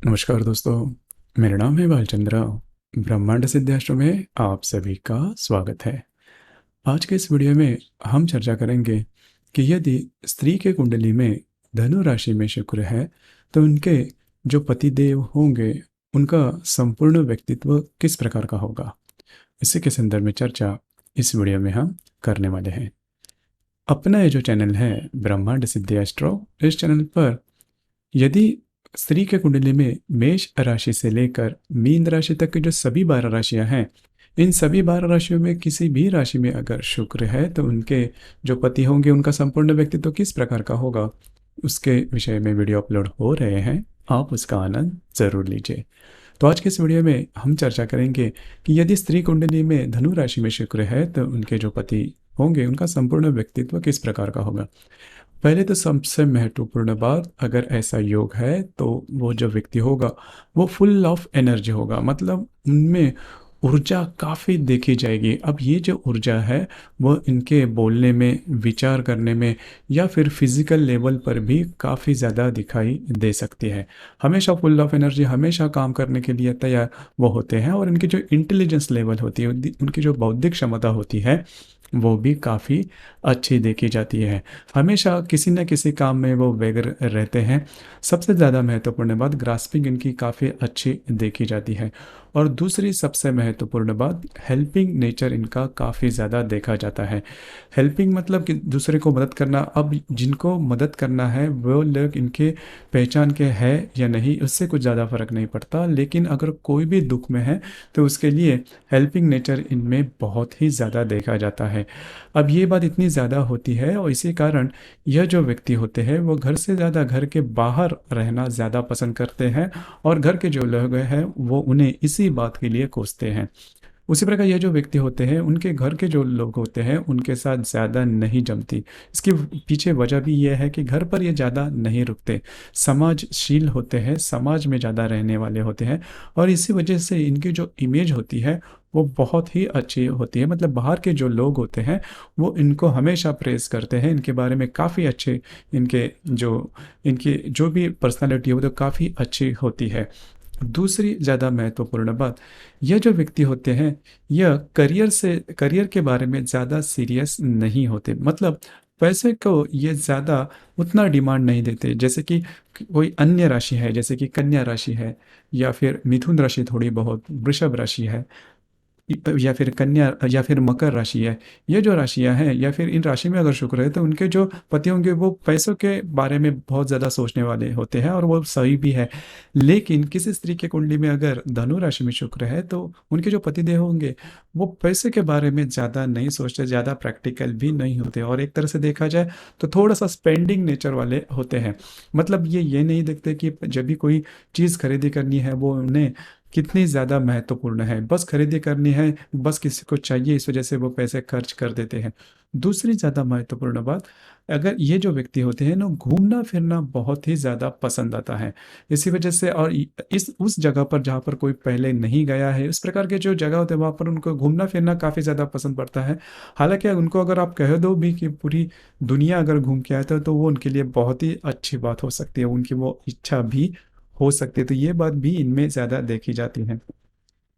नमस्कार दोस्तों, मेरा नाम है बालचंद्र। ब्रह्मांड सिद्धाश्रम में आप सभी का स्वागत है। आज के इस वीडियो में हम चर्चा करेंगे कि यदि स्त्री के कुंडली में धनु राशि में शुक्र है तो उनके जो पतिदेव होंगे उनका संपूर्ण व्यक्तित्व किस प्रकार का होगा। इसी के संदर्भ में चर्चा इस वीडियो में हम करने वाले हैं। अपना ये जो चैनल है ब्रह्मांड सिद्धि एस्ट्रो, इस चैनल पर यदि स्त्री के कुंडली में मेष राशि से लेकर मीन राशि तक की जो सभी 12 राशियां हैं, इन सभी 12 राशियों में किसी भी राशि में अगर शुक्र है तो उनके जो पति होंगे उनका संपूर्ण व्यक्तित्व किस प्रकार का होगा, उसके विषय में वीडियो अपलोड हो रहे हैं। आप उसका आनंद जरूर लीजिए। तो आज के इस वीडियो में हम चर्चा करेंगे कि यदि स्त्री कुंडली में धनु राशि में शुक्र है तो उनके जो पति होंगे उनका संपूर्ण व्यक्तित्व किस प्रकार का होगा। पहले तो सबसे महत्वपूर्ण बात, अगर ऐसा योग है तो वो जो व्यक्ति होगा वो फुल ऑफ एनर्जी होगा, मतलब उनमें ऊर्जा काफ़ी देखी जाएगी। अब ये जो ऊर्जा है वो इनके बोलने में, विचार करने में या फिर फिजिकल लेवल पर भी काफ़ी ज़्यादा दिखाई दे सकती है। हमेशा फुल ऑफ एनर्जी, हमेशा काम करने के लिए तैयार वो होते हैं। और इनकी जो इंटेलिजेंस लेवल होती है, उनकी जो बौद्धिक क्षमता होती है वो भी काफ़ी अच्छी देखी जाती है। हमेशा किसी न किसी काम में वो व्यग्र रहते हैं। सबसे ज़्यादा महत्वपूर्ण बात, ग्रास्पिंग इनकी काफ़ी अच्छी देखी जाती है। और दूसरी सबसे महत्वपूर्ण बात, हेल्पिंग नेचर इनका काफ़ी ज़्यादा देखा जाता है। हेल्पिंग मतलब कि दूसरे को मदद करना। अब जिनको मदद करना है वो लोग इनके पहचान के हैं या नहीं, उससे कुछ ज़्यादा फर्क नहीं पड़ता, लेकिन अगर कोई भी दुख में है तो उसके लिए हेल्पिंग नेचर इनमें बहुत ही ज़्यादा देखा जाता है। अब ये बात इतनी ज़्यादा होती है और इसी कारण यह जो व्यक्ति होते हैं वो घर से ज़्यादा घर के बाहर रहना ज़्यादा पसंद करते हैं और घर के जो लोग हैं वो उन्हें इसी बात के लिए कोसते हैं। उसी प्रकार ये जो व्यक्ति होते हैं उनके घर के जो लोग होते हैं उनके साथ ज़्यादा नहीं जमती। इसके पीछे वजह भी यह है कि घर पर ये ज़्यादा नहीं रुकते, समाजशील होते हैं, समाज में ज़्यादा रहने वाले होते हैं। और इसी वजह से इनकी जो इमेज होती है वो बहुत ही अच्छी होती है। मतलब बाहर के जो लोग होते हैं वो इनको हमेशा प्रेस करते हैं, इनके बारे में काफ़ी अच्छे, इनकी जो भी पर्सनालिटी है वो तो काफ़ी अच्छी होती है। दूसरी ज़्यादा महत्वपूर्ण बात, यह जो व्यक्ति होते हैं यह करियर के बारे में ज़्यादा सीरियस नहीं होते। मतलब पैसे को ये ज़्यादा उतना डिमांड नहीं देते जैसे कि कोई अन्य राशि है, जैसे कि कन्या राशि है या फिर मिथुन राशि, थोड़ी बहुत वृषभ राशि है या फिर कन्या या फिर मकर राशि है। ये जो राशियां हैं या फिर इन राशि में अगर शुक्र है तो उनके जो पति होंगे वो पैसों के बारे में बहुत ज़्यादा सोचने वाले होते हैं और वो सही भी है। लेकिन किसी स्त्री के कुंडली में अगर धनु राशि में शुक्र है तो उनके जो पतिदेव होंगे वो पैसे के बारे में ज़्यादा नहीं सोचते, ज़्यादा प्रैक्टिकल भी नहीं होते और एक तरह से देखा जाए तो थोड़ा सा स्पेंडिंग नेचर वाले होते हैं। मतलब ये नहीं देखते कि जब भी कोई चीज़ खरीदी करनी है वो उन्हें कितनी ज़्यादा महत्वपूर्ण है, बस खरीदी करनी है, बस किसी को चाहिए, इस वजह से वो पैसे खर्च कर देते हैं। दूसरी ज़्यादा महत्वपूर्ण बात, अगर ये जो व्यक्ति होते हैं ना, घूमना फिरना बहुत ही ज़्यादा पसंद आता है। इसी वजह से और इस उस जगह पर जहाँ पर कोई पहले नहीं गया है, उस प्रकार के जो जगह होते हैं वहाँ पर उनको घूमना फिरना काफ़ी ज़्यादा पसंद पड़ता है। हालांकि उनको अगर आप कह दो भी कि पूरी दुनिया अगर घूम के आए तो वो उनके लिए बहुत ही अच्छी बात हो सकती है, उनकी वो इच्छा भी हो सकती है। तो ये बात भी इनमें ज़्यादा देखी जाती है।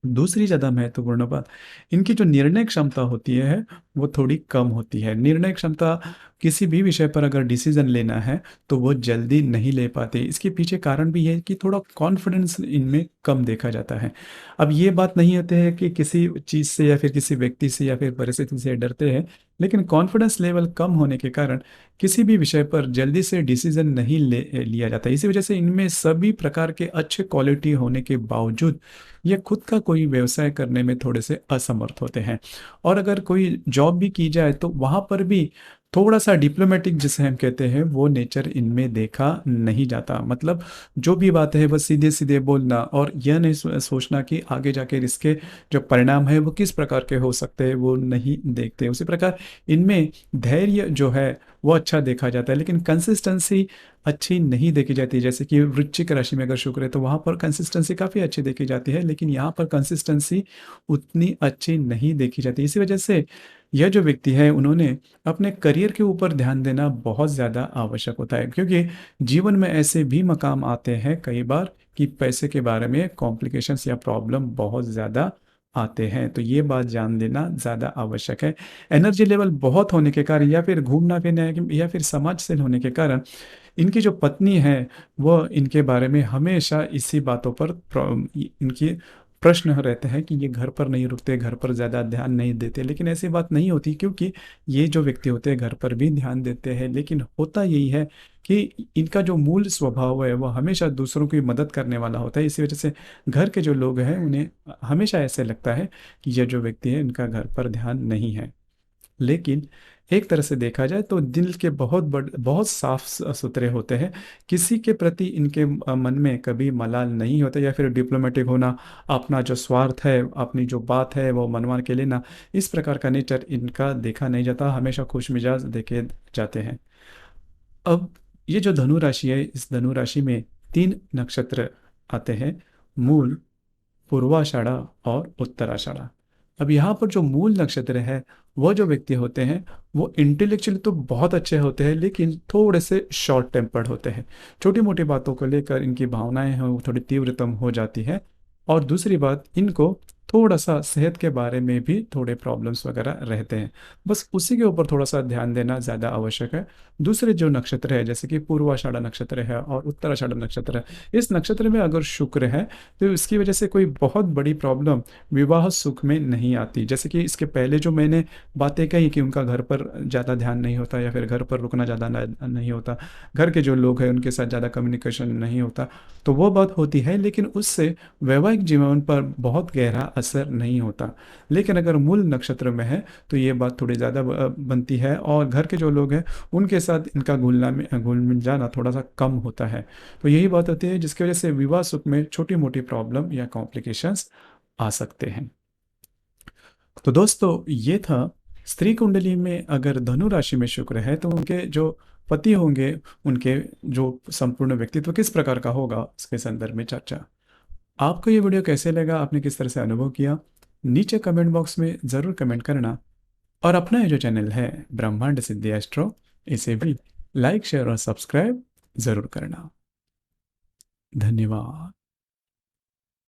दूसरी ज़्यादा महत्वपूर्ण बात, इनकी जो निर्णय क्षमता होती है वो थोड़ी कम होती है। निर्णय क्षमता, किसी भी विषय पर अगर डिसीजन लेना है तो वो जल्दी नहीं ले पाते। इसके पीछे कारण भी है कि थोड़ा कॉन्फिडेंस इनमें कम देखा जाता है। अब ये बात नहीं होती है कि किसी चीज़ से या फिर किसी व्यक्ति से या फिर परिस्थिति से डरते हैं, लेकिन कॉन्फिडेंस लेवल कम होने के कारण किसी भी विषय पर जल्दी से डिसीजन नहीं लिया जाता। इसी वजह से इनमें सभी प्रकार के अच्छे क्वालिटी होने के बावजूद ये खुद का कोई व्यवसाय करने में थोड़े से असमर्थ होते हैं। और अगर कोई जॉब भी की जाए तो वहाँ पर भी थोड़ा सा डिप्लोमेटिक जिसे हम कहते हैं वो नेचर इनमें देखा नहीं जाता। मतलब जो भी बात है बस सीधे सीधे बोलना और यह नहीं सोचना कि आगे जाके इसके जो परिणाम है वो किस प्रकार के हो सकते हैं, वो नहीं देखते। उसी प्रकार इनमें धैर्य जो है वो अच्छा देखा जाता है, लेकिन कंसिस्टेंसी अच्छी नहीं देखी जाती। जैसे कि वृश्चिक राशि में अगर शुक्र है तो वहाँ पर कंसिस्टेंसी काफ़ी अच्छी देखी जाती है, लेकिन यहाँ पर कंसिस्टेंसी उतनी अच्छी नहीं देखी जाती। इसी वजह से यह जो व्यक्ति है उन्होंने अपने करियर के ऊपर ध्यान देना बहुत ज़्यादा आवश्यक होता है, क्योंकि जीवन में ऐसे भी मकाम आते हैं कई बार कि पैसे के बारे में कॉम्प्लिकेशंस या प्रॉब्लम बहुत ज़्यादा आते हैं। तो ये बात जान लेना ज़्यादा आवश्यक है। एनर्जी लेवल बहुत होने के कारण या फिर घूमना फिरना या फिर समाजशील होने के कारण इनकी जो पत्नी है वो इनके बारे में हमेशा इसी बातों पर इनकी प्रश्न रहते हैं कि ये घर पर नहीं रुकते, घर पर ज़्यादा ध्यान नहीं देते। लेकिन ऐसी बात नहीं होती, क्योंकि ये जो व्यक्ति होते हैं घर पर भी ध्यान देते हैं, लेकिन होता यही है कि इनका जो मूल स्वभाव है वो हमेशा दूसरों की मदद करने वाला होता है। इसी वजह से घर के जो लोग हैं उन्हें हमेशा ऐसे लगता है कि ये जो व्यक्ति है इनका घर पर ध्यान नहीं है। लेकिन एक तरह से देखा जाए तो दिल के बहुत साफ सुथरे होते हैं। किसी के प्रति इनके मन में कभी मलाल नहीं होता, या फिर डिप्लोमेटिक होना, अपना जो स्वार्थ है, अपनी जो बात है वो मनवा के लेना, इस प्रकार का नेचर इनका देखा नहीं जाता। हमेशा खुश मिजाज देखे जाते हैं। अब ये जो धनु राशि है, इस धनु राशि में 3 नक्षत्र आते हैं: मूल, पूर्वाषाढ़ा और उत्तराषाढ़ा। अब यहाँ पर जो मूल नक्षत्र है, वो जो व्यक्ति होते हैं वो इंटेलेक्चुअली तो बहुत अच्छे होते हैं, लेकिन थोड़े से शॉर्ट टेम्पर्ड होते हैं। छोटी मोटी बातों को लेकर इनकी भावनाएं हैं वो थोड़ी तीव्रतम हो जाती है। और दूसरी बात, इनको थोड़ा सा सेहत के बारे में भी थोड़े प्रॉब्लम्स वगैरह रहते हैं। बस उसी के ऊपर थोड़ा सा ध्यान देना ज़्यादा आवश्यक है। दूसरे जो नक्षत्र है, जैसे कि पूर्वाषाढ़ा नक्षत्र है और उत्तराषाढ़ा नक्षत्र है, इस नक्षत्र में अगर शुक्र है तो इसकी वजह से कोई बहुत बड़ी प्रॉब्लम विवाह सुख में नहीं आती। जैसे कि इसके पहले जो मैंने बातें कही कि उनका घर पर ज़्यादा ध्यान नहीं होता, या फिर घर पर रुकना ज़्यादा नहीं होता, घर के जो लोग हैं उनके साथ ज़्यादा कम्युनिकेशन नहीं होता, तो वो बात होती है, लेकिन उससे वैवाहिक जीवन पर बहुत गहरा असर नहीं होता। लेकिन अगर मूल नक्षत्र में है तो ये बात थोड़ी ज़्यादा बनती है, और घर के जो लोग हैं उनके साथ इनका घुल मिल जाना थोड़ा सा कम होता है। तो यही बात होती है जिसकी वजह से विवाह सुख में छोटी मोटी प्रॉब्लम या कॉम्प्लिकेशंस आ सकते हैं। तो दोस्तों, ये था स्त्री कुंडली में अगर धनु राशि में शुक्र है तो उनके जो पति होंगे, उनके जो संपूर्ण व्यक्तित्व किस प्रकार का होगा, उसके संदर्भ में चर्चा। आपको ये वीडियो कैसे लगा, आपने किस तरह से अनुभव किया, नीचे कमेंट बॉक्स में ज़रूर कमेंट करना। और अपना ये जो चैनल है ब्रह्मांड सिद्धि एस्ट्रो, इसे भी लाइक शेयर और सब्सक्राइब ज़रूर करना। धन्यवाद।